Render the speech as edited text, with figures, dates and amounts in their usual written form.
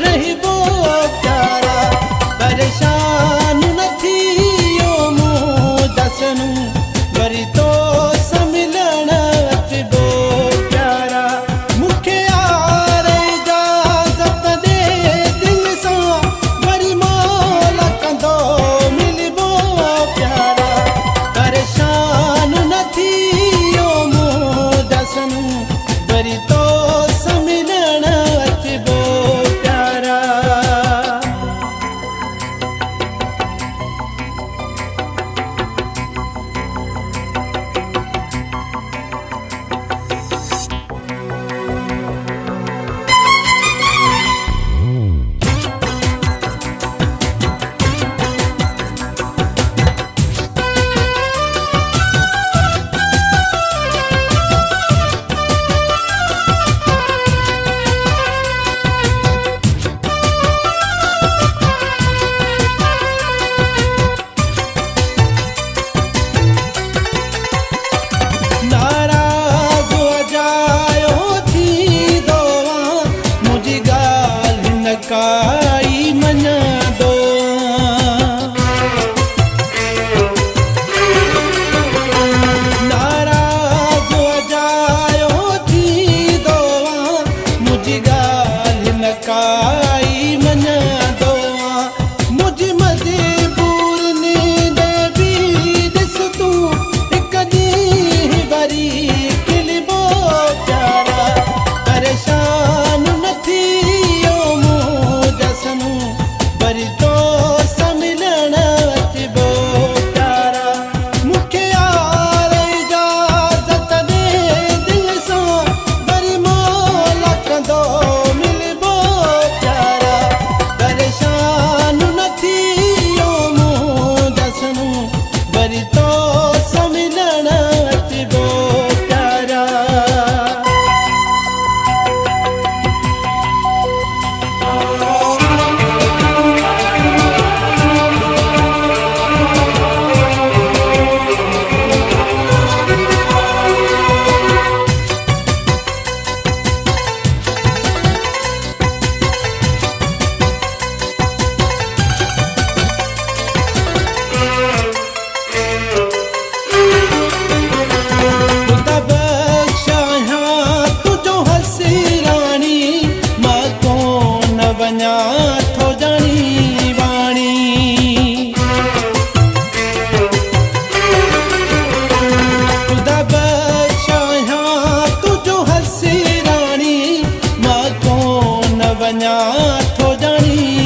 रहिबो प्यारा परेशान न थियो मूं दसनू वरी तो मिलण अचबो प्यारा मूंखे यार इजाज़त ॾे दिल सां वरी मौल कंदो मिलबो प्यारा परेशान न थियो मूं दसनू वरी तो मिलण अचबो प्यारा काई मञंदो नाराज़ अजायो थींदो मुंहिंजी ॻाल्हि न काई मञंदो मुंहिंजी मजबूरनी बि ॾिस तूं हिकु ॾींहुं वरी खिलबो प्यारा परेशान न थियो वरी तो मिलण अचबो प्यारा मूंखे यार इजाज़त ॾे दिल सां वरी मौल कंदो मिलबो प्यारा परेशान न थियो मूं दसनू वरी तो मिलण अचबो प्यारा थो जानी वाणी ख़ुदा बख़्शां तुंहिंजो हसी राणी मां कोन वञा थो जानी